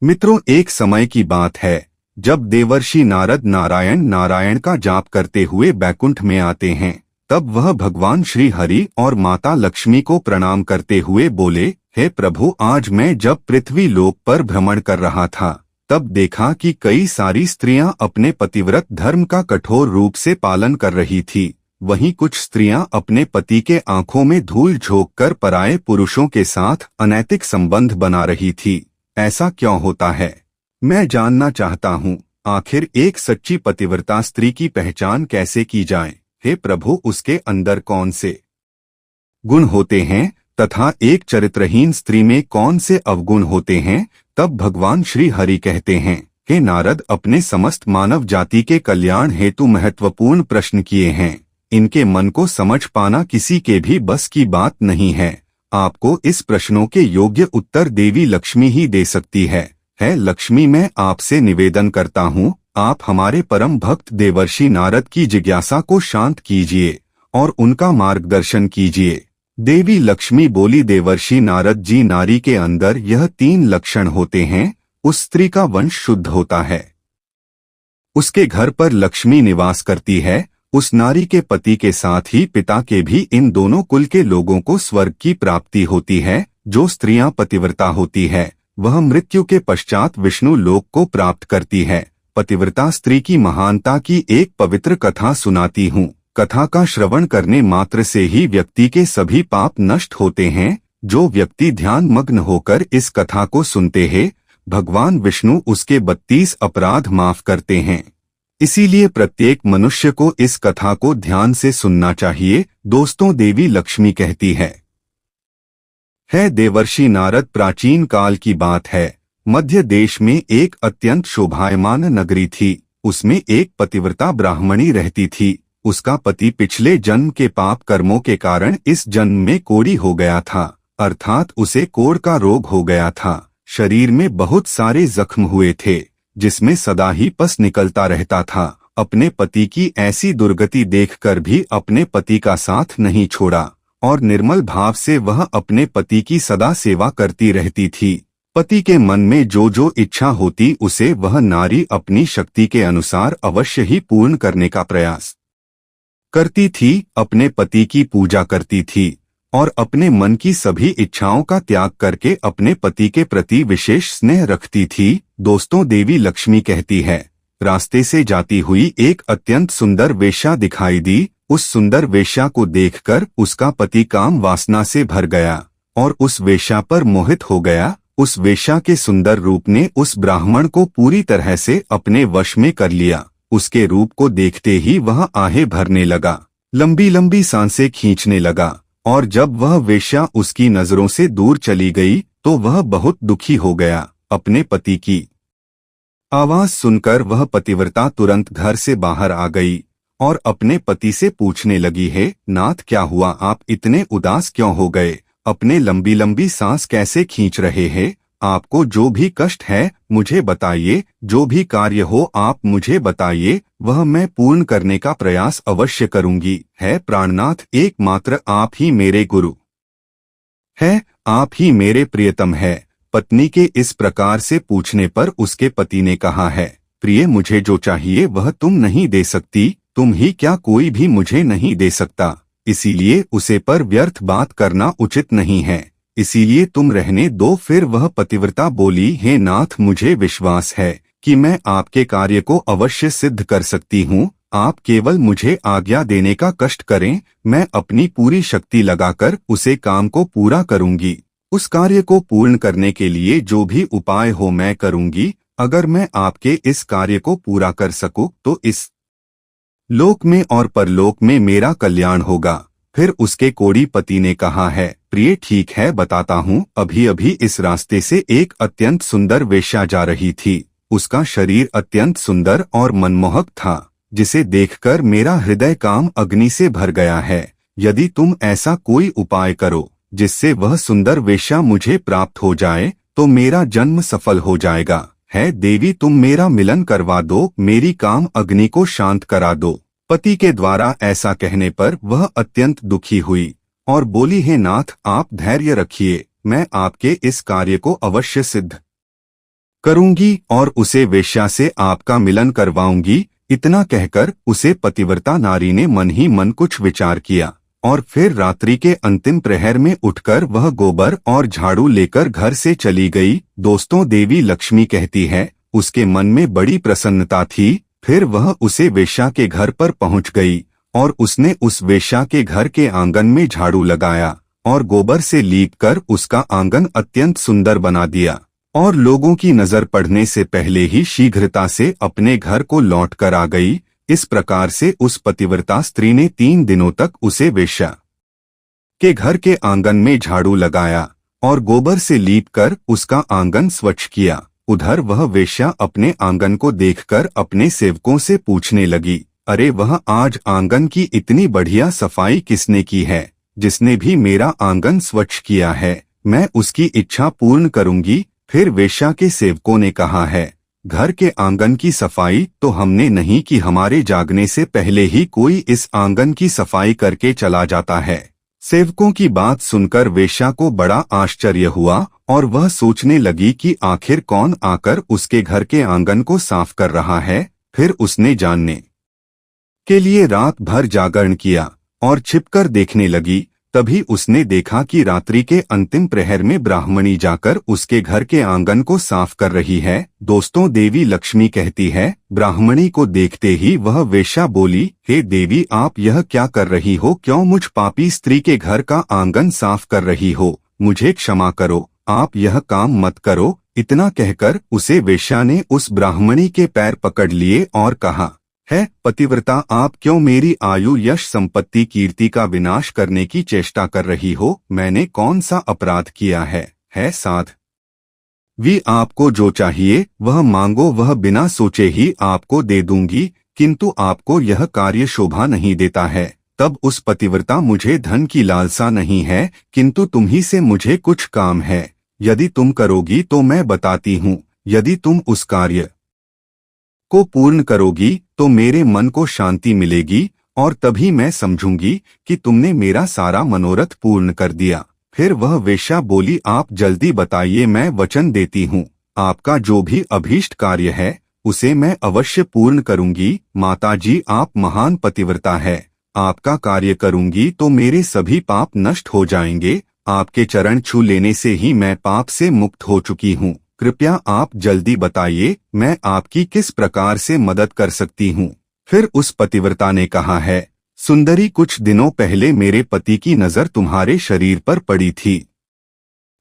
मित्रों, एक समय की बात है जब देवर्षि नारद नारायण नारायण का जाप करते हुए बैकुंठ में आते हैं। तब वह भगवान श्री हरि और माता लक्ष्मी को प्रणाम करते हुए बोले, हे प्रभु, आज मैं जब पृथ्वी लोक पर भ्रमण कर रहा था तब देखा कि कई सारी स्त्रियां अपने पतिव्रत धर्म का कठोर रूप से पालन कर रही थी। वहीं कुछ स्त्रियां अपने पति के आंखों में धूल झोंक कर पराये पुरुषों के साथ अनैतिक संबंध बना रही थी। ऐसा क्यों होता है? मैं जानना चाहता हूँ। आखिर एक सच्ची पतिव्रता स्त्री की पहचान कैसे की जाए? हे प्रभु, उसके अंदर कौन से गुण होते हैं तथा एक चरित्रहीन स्त्री में कौन से अवगुण होते हैं? तब भगवान श्री हरि कहते हैं, हे नारद, अपने समस्त मानव जाति के कल्याण हेतु महत्वपूर्ण प्रश्न किए हैं। इनके मन को समझ पाना किसी के भी बस की बात नहीं है। आपको इस प्रश्नों के योग्य उत्तर देवी लक्ष्मी ही दे सकती है। लक्ष्मी, मैं आपसे निवेदन करता हूँ, आप हमारे परम भक्त देवर्षि नारद की जिज्ञासा को शांत कीजिए और उनका मार्गदर्शन कीजिए। देवी लक्ष्मी बोली, देवर्षि नारद जी, नारी के अंदर यह 3 लक्षण होते हैं। उस स्त्री का वंश शुद्ध होता है, उसके घर पर लक्ष्मी निवास करती है, उस नारी के पति के साथ ही पिता के भी इन दोनों कुल के लोगों को स्वर्ग की प्राप्ति होती है। जो स्त्रियां पतिव्रता होती है वह मृत्यु के पश्चात विष्णु लोक को प्राप्त करती है। पतिव्रता स्त्री की महानता की एक पवित्र कथा सुनाती हूँ। कथा का श्रवण करने मात्र से ही व्यक्ति के सभी पाप नष्ट होते हैं। जो व्यक्ति ध्यान मग्न होकर इस कथा को सुनते हैं, भगवान विष्णु उसके 32 अपराध माफ करते हैं। इसीलिए प्रत्येक मनुष्य को इस कथा को ध्यान से सुनना चाहिए। दोस्तों, देवी लक्ष्मी कहती है, देवर्षि नारद, प्राचीन काल की बात है। मध्य देश में एक अत्यंत शोभायमान नगरी थी। उसमें एक पतिव्रता ब्राह्मणी रहती थी। उसका पति पिछले जन्म के पाप कर्मों के कारण इस जन्म में कोढ़ी हो गया था, अर्थात उसे कोढ़ का रोग हो गया था। शरीर में बहुत सारे जख्म हुए थे, जिसमें सदा ही पस निकलता रहता था। अपने पति की ऐसी दुर्गति देखकर भी अपने पति का साथ नहीं छोड़ा और निर्मल भाव से वह अपने पति की सदा सेवा करती रहती थी। पति के मन में जो जो इच्छा होती उसे वह नारी अपनी शक्ति के अनुसार अवश्य ही पूर्ण करने का प्रयास करती थी। अपने पति की पूजा करती थी और अपने मन की सभी इच्छाओं का त्याग करके अपने पति के प्रति विशेष स्नेह रखती थी। दोस्तों, देवी लक्ष्मी कहती है, रास्ते से जाती हुई एक अत्यंत सुंदर वेश्या दिखाई दी। उस सुंदर वेश्या को देखकर उसका पति काम वासना से भर गया और उस वेश्या पर मोहित हो गया। उस वेश्या के सुंदर रूप ने उस ब्राह्मण को पूरी तरह से अपने वश में कर लिया। उसके रूप को देखते ही वह आहें भरने लगा, लंबी लंबी सांसें खींचने लगा और जब वह वेश्या उसकी नजरों से दूर चली गई तो वह बहुत दुखी हो गया। अपने पति की आवाज सुनकर वह पतिव्रता तुरंत घर से बाहर आ गई और अपने पति से पूछने लगी, है नाथ, क्या हुआ? आप इतने उदास क्यों हो गए? अपने लंबी लंबी सांस कैसे खींच रहे हैं? आपको जो भी कष्ट है मुझे बताइए। जो भी कार्य हो आप मुझे बताइए, वह मैं पूर्ण करने का प्रयास अवश्य करूंगी। है प्राणनाथ, एकमात्र आप ही मेरे गुरु है, आप ही मेरे प्रियतम है। पत्नी के इस प्रकार से पूछने पर उसके पति ने कहा, है प्रिय, मुझे जो चाहिए वह तुम नहीं दे सकती। तुम ही क्या, कोई भी मुझे नहीं दे सकता। इसीलिए उसे पर व्यर्थ बात करना उचित नहीं है। इसीलिए तुम रहने दो। फिर वह पतिव्रता बोली, हे नाथ, मुझे विश्वास है कि मैं आपके कार्य को अवश्य सिद्ध कर सकती हूँ। आप केवल मुझे आज्ञा देने का कष्ट करें, मैं अपनी पूरी शक्ति लगाकर उसे काम को पूरा करूंगी। उस कार्य को पूर्ण करने के लिए जो भी उपाय हो मैं करूंगी। अगर मैं आपके इस कार्य को पूरा कर सकूं तो इस लोक में और परलोक में मेरा कल्याण होगा। फिर उसके कोढ़ी पति ने कहा, है प्रिय, ठीक है, बताता हूँ। अभी अभी इस रास्ते से एक अत्यंत सुंदर वेश्या जा रही थी। उसका शरीर अत्यंत सुंदर और मनमोहक था, जिसे देखकर मेरा हृदय काम अग्नि से भर गया है। यदि तुम ऐसा कोई उपाय करो जिससे वह सुंदर वेश्या मुझे प्राप्त हो जाए तो मेरा जन्म सफल हो जाएगा। है देवी, तुम मेरा मिलन करवा दो, मेरी काम अग्नि को शांत करा दो। पति के द्वारा ऐसा कहने पर वह अत्यंत दुखी हुई और बोली, हे नाथ, आप धैर्य रखिए, मैं आपके इस कार्य को अवश्य सिद्ध करूंगी और उसे वेश्या से आपका मिलन करवाऊंगी। इतना कहकर उसे पतिव्रता नारी ने मन ही मन कुछ विचार किया और फिर रात्रि के अंतिम प्रहर में उठकर वह गोबर और झाड़ू लेकर घर से चली गई। दोस्तों, देवी लक्ष्मी कहती है उसके मन में बड़ी प्रसन्नता थी। फिर वह उसे वेश्या के घर पर पहुंच गई और उसने उस वेश्या के घर के आंगन में झाड़ू लगाया और गोबर से लीपकर उसका आंगन अत्यंत सुंदर बना दिया और लोगों की नजर पड़ने से पहले ही शीघ्रता से अपने घर को लौट कर आ गई। इस प्रकार से उस पतिव्रता स्त्री ने 3 दिनों तक उसे वेश्या के घर के आंगन में झाड़ू लगाया और गोबर से लीपकर उसका आंगन स्वच्छ किया। उधर वह वेश्या अपने आंगन को देखकर अपने सेवकों से पूछने लगी, अरे वह आज आंगन की इतनी बढ़िया सफाई किसने की है? जिसने भी मेरा आंगन स्वच्छ किया है, मैं उसकी इच्छा पूर्ण करूंगी। फिर वेश्या के सेवकों ने कहा है, घर के आंगन की सफाई तो हमने नहीं की, हमारे जागने से पहले ही कोई इस आंगन की सफाई करके चला जाता है। सेवकों की बात सुनकर वेश्या को बड़ा आश्चर्य हुआ और वह सोचने लगी कि आखिर कौन आकर उसके घर के आंगन को साफ कर रहा है। फिर उसने जानने के लिए रात भर जागरण किया और छिपकर देखने लगी। तभी उसने देखा कि रात्रि के अंतिम प्रहर में ब्राह्मणी जाकर उसके घर के आंगन को साफ कर रही है। दोस्तों, देवी लक्ष्मी कहती है, ब्राह्मणी को देखते ही वह वेश्या बोली, हे देवी, आप यह क्या कर रही हो? क्यों मुझ पापी स्त्री के घर का आंगन साफ कर रही हो? मुझे क्षमा करो, आप यह काम मत करो। इतना कहकर उसे वेश्या ने उस ब्राह्मणी के पैर पकड़ लिए और कहा, है पतिव्रता, आप क्यों मेरी आयु, यश, संपत्ति, कीर्ति का विनाश करने की चेष्टा कर रही हो? मैंने कौन सा अपराध किया है साध वी, आपको जो चाहिए वह मांगो, वह बिना सोचे ही आपको दे दूंगी, किंतु आपको यह कार्य शोभा नहीं देता है। तब उस पतिव्रता, मुझे धन की लालसा नहीं है, किंतु तुम ही से मुझे कुछ काम है। यदि तुम करोगी तो मैं बताती हूँ। यदि तुम उस कार्य को पूर्ण करोगी तो मेरे मन को शांति मिलेगी और तभी मैं समझूंगी कि तुमने मेरा सारा मनोरथ पूर्ण कर दिया। फिर वह वेश्या बोली, आप जल्दी बताइए, मैं वचन देती हूँ, आपका जो भी अभीष्ट कार्य है उसे मैं अवश्य पूर्ण करूंगी। माताजी, आप महान पतिव्रता है, आपका कार्य करूंगी तो मेरे सभी पाप नष्ट हो जाएंगे। आपके चरण छू लेने से ही मैं पाप से मुक्त हो चुकी हूँ। कृपया आप जल्दी बताइए, मैं आपकी किस प्रकार से मदद कर सकती हूँ? फिर उस पतिव्रता ने कहा है, सुंदरी, कुछ दिनों पहले मेरे पति की नजर तुम्हारे शरीर पर पड़ी थी,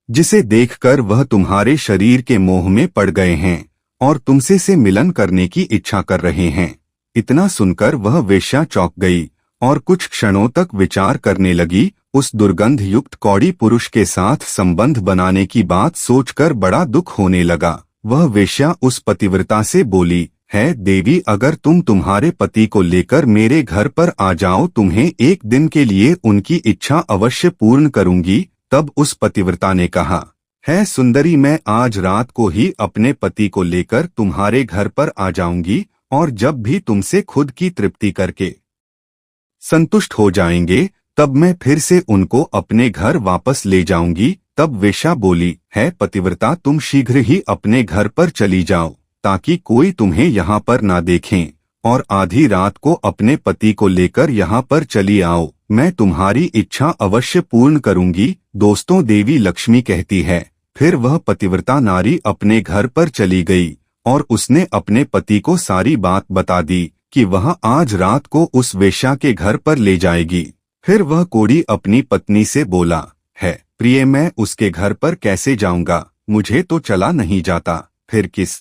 जिसे देखकर वह तुम्हारे शरीर के मोह में पड़ गए हैं और तुमसे से मिलन करने की इच्छा कर रहे हैं। इतना सुनकर वह वेश्या चौंक गई और कुछ क्षणों तक विचार करने लगी। उस दुर्गंध युक्त कौड़ी पुरुष के साथ संबंध बनाने की बात सोचकर बड़ा दुख होने लगा। वह वेश्या उस पतिव्रता से बोली, है देवी, अगर तुम तुम्हारे पति को लेकर मेरे घर पर आ जाओ, तुम्हें एक दिन के लिए उनकी इच्छा अवश्य पूर्ण करूंगी। तब उस पतिव्रता ने कहा, है सुंदरी, मैं आज रात को ही अपने पति को लेकर तुम्हारे घर पर आ जाऊंगी और जब भी तुमसे खुद की तृप्ति करके संतुष्ट हो जाएंगे तब मैं फिर से उनको अपने घर वापस ले जाऊंगी। तब वेश्या बोली, है पतिव्रता, तुम शीघ्र ही अपने घर पर चली जाओ ताकि कोई तुम्हें यहाँ पर ना देखें और आधी रात को अपने पति को लेकर यहाँ पर चली आओ, मैं तुम्हारी इच्छा अवश्य पूर्ण करूंगी। दोस्तों, देवी लक्ष्मी कहती है, फिर वह पतिव्रता नारी अपने घर पर चली गई और उसने अपने पति को सारी बात बता दी कि वह आज रात को उस वेश्या के घर पर ले जाएगी। फिर वह कोढ़ी अपनी पत्नी से बोला, है प्रिय, मैं उसके घर पर कैसे जाऊंगा? मुझे तो चला नहीं जाता, फिर किस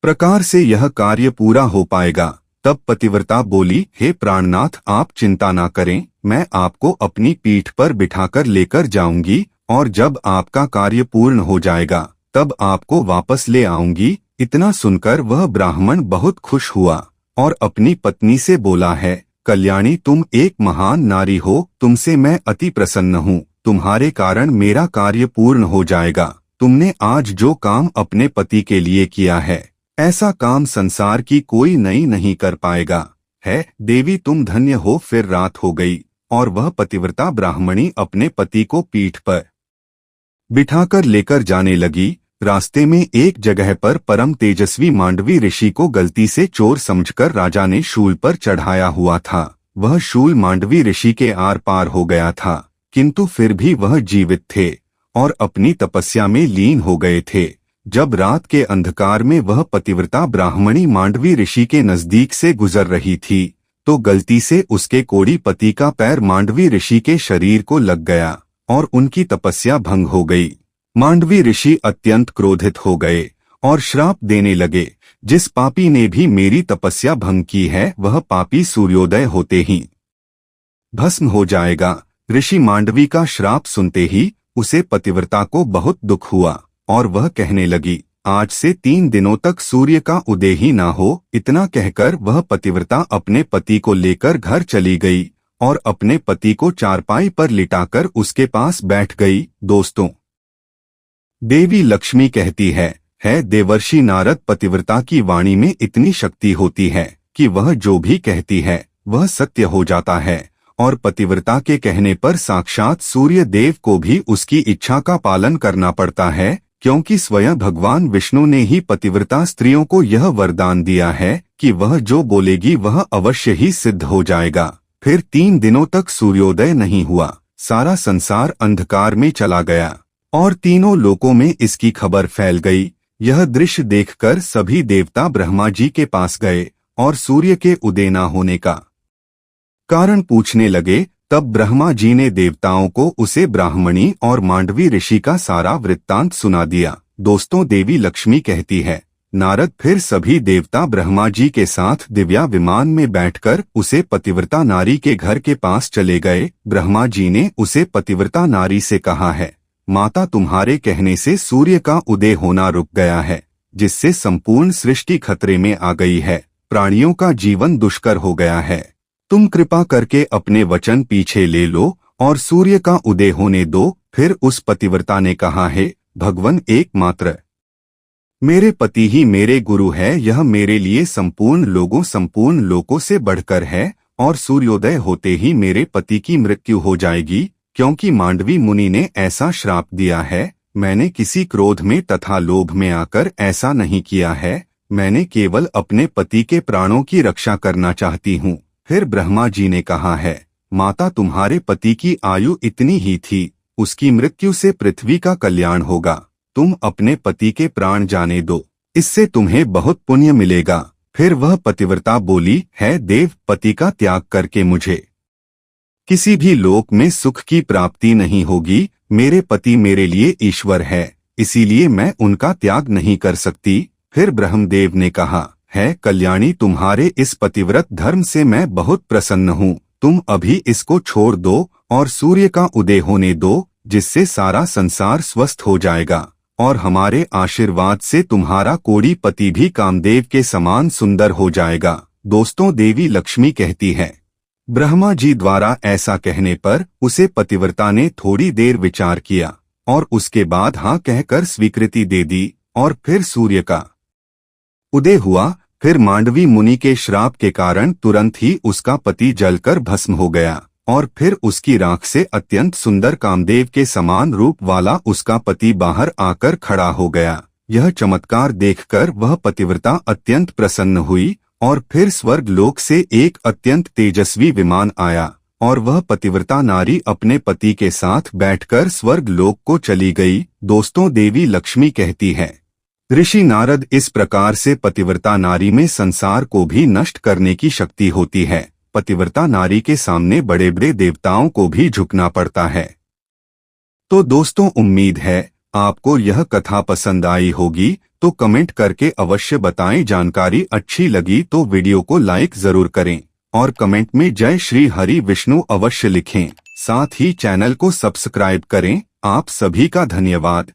प्रकार से यह कार्य पूरा हो पाएगा? तब पतिव्रता बोली, हे प्राणनाथ, आप चिंता ना करें, मैं आपको अपनी पीठ पर बिठाकर लेकर जाऊंगी और जब आपका कार्य पूर्ण हो जाएगा तब आपको वापस ले आऊंगी। इतना सुनकर वह ब्राह्मण बहुत खुश हुआ और अपनी पत्नी से बोला, है कल्याणी, तुम एक महान नारी हो, तुमसे मैं अति प्रसन्न हूँ, तुम्हारे कारण मेरा कार्य पूर्ण हो जाएगा। तुमने आज जो काम अपने पति के लिए किया है, ऐसा काम संसार की कोई नहीं कर पाएगा। है देवी, तुम धन्य हो। फिर रात हो गई और वह पतिव्रता ब्राह्मणी अपने पति को पीठ पर बिठाकर लेकर जाने लगी। रास्ते में एक जगह पर परम तेजस्वी मांडवी ऋषि को गलती से चोर समझकर राजा ने शूल पर चढ़ाया हुआ था। वह शूल मांडवी ऋषि के आर पार हो गया था, किंतु फिर भी वह जीवित थे और अपनी तपस्या में लीन हो गए थे। जब रात के अंधकार में वह पतिव्रता ब्राह्मणी मांडवी ऋषि के नजदीक से गुजर रही थी तो गलती से उसके कोड़ी पति का पैर मांडवी ऋषि के शरीर को लग गया और उनकी तपस्या भंग हो गई। मांडवी ऋषि अत्यंत क्रोधित हो गए और श्राप देने लगे, जिस पापी ने भी मेरी तपस्या भंग की है वह पापी सूर्योदय होते ही भस्म हो जाएगा। ऋषि मांडवी का श्राप सुनते ही उसे पतिव्रता को बहुत दुख हुआ और वह कहने लगी, आज से 3 दिनों तक सूर्य का उदय ही ना हो। इतना कहकर वह पतिव्रता अपने पति को लेकर घर चली गई और अपने पति को चारपाई पर लिटाकर उसके पास बैठ गई। दोस्तों, देवी लक्ष्मी कहती है देवर्षि नारद पतिव्रता की वाणी में इतनी शक्ति होती है कि वह जो भी कहती है वह सत्य हो जाता है और पतिव्रता के कहने पर साक्षात सूर्य देव को भी उसकी इच्छा का पालन करना पड़ता है, क्योंकि स्वयं भगवान विष्णु ने ही पतिव्रता स्त्रियों को यह वरदान दिया है कि वह जो बोलेगी वह अवश्य ही सिद्ध हो जाएगा। फिर 3 दिनों तक सूर्योदय नहीं हुआ, सारा संसार अंधकार में चला गया और तीनों लोकों में इसकी खबर फैल गई। यह दृश्य देखकर सभी देवता ब्रह्मा जी के पास गए और सूर्य के उदय न होने का कारण पूछने लगे। तब ब्रह्मा जी ने देवताओं को उसे ब्राह्मणी और मांडवी ऋषि का सारा वृत्तांत सुना दिया। दोस्तों, देवी लक्ष्मी कहती है, नारद फिर सभी देवता ब्रह्मा जी के साथ दिव्या विमान में बैठकर उसे पतिव्रता नारी के घर के पास चले गए। ब्रह्मा जी ने उसे पतिव्रता नारी से कहा है, माता तुम्हारे कहने से सूर्य का उदय होना रुक गया है, जिससे संपूर्ण सृष्टि खतरे में आ गई है। प्राणियों का जीवन दुष्कर हो गया है। तुम कृपा करके अपने वचन पीछे ले लो और सूर्य का उदय होने दो। फिर उस पतिव्रता ने कहा है, भगवान एकमात्र मेरे पति ही मेरे गुरु है। यह मेरे लिए संपूर्ण लोकों से बढ़कर है और सूर्योदय होते ही मेरे पति की मृत्यु हो जाएगी, क्योंकि मांडवी मुनि ने ऐसा श्राप दिया है। मैंने किसी क्रोध में तथा लोभ में आकर ऐसा नहीं किया है। मैंने केवल अपने पति के प्राणों की रक्षा करना चाहती हूँ। फिर ब्रह्मा जी ने कहा है, माता तुम्हारे पति की आयु इतनी ही थी, उसकी मृत्यु से पृथ्वी का कल्याण होगा। तुम अपने पति के प्राण जाने दो, इससे तुम्हें बहुत पुण्य मिलेगा। फिर वह पतिव्रता बोली, है देव, पति का त्याग करके मुझे किसी भी लोक में सुख की प्राप्ति नहीं होगी। मेरे पति मेरे लिए ईश्वर है, इसीलिए मैं उनका त्याग नहीं कर सकती। फिर ब्रह्मदेव ने कहा, है कल्याणी, तुम्हारे इस पतिव्रत धर्म से मैं बहुत प्रसन्न हूँ। तुम अभी इसको छोड़ दो और सूर्य का उदय होने दो, जिससे सारा संसार स्वस्थ हो जाएगा और हमारे आशीर्वाद से तुम्हारा कोड़ी पति भी कामदेव के समान सुंदर हो जाएगा। दोस्तों, देवी लक्ष्मी कहती है, ब्रह्मा जी द्वारा ऐसा कहने पर उसे पतिव्रता ने थोड़ी देर विचार किया और उसके बाद हाँ कहकर स्वीकृति दे दी और फिर सूर्य का उदय हुआ। फिर मांडवी मुनि के श्राप के कारण तुरंत ही उसका पति जलकर भस्म हो गया और फिर उसकी राख से अत्यंत सुंदर कामदेव के समान रूप वाला उसका पति बाहर आकर खड़ा हो गया। यह चमत्कार देखकर वह पतिव्रता अत्यंत प्रसन्न हुई और फिर स्वर्ग लोक से एक अत्यंत तेजस्वी विमान आया और वह पतिव्रता नारी अपने पति के साथ बैठकर स्वर्ग लोक को चली गई। दोस्तों, देवी लक्ष्मी कहती है, ऋषि नारद, इस प्रकार से पतिव्रता नारी में संसार को भी नष्ट करने की शक्ति होती है। पतिव्रता नारी के सामने बड़े बड़े देवताओं को भी झुकना पड़ता है। तो दोस्तों, उम्मीद है आपको यह कथा पसंद आई होगी, तो कमेंट करके अवश्य बताएं। जानकारी अच्छी लगी तो वीडियो को लाइक जरूर करें और कमेंट में जय श्री हरि विष्णु अवश्य लिखें। साथ ही चैनल को सब्सक्राइब करें। आप सभी का धन्यवाद।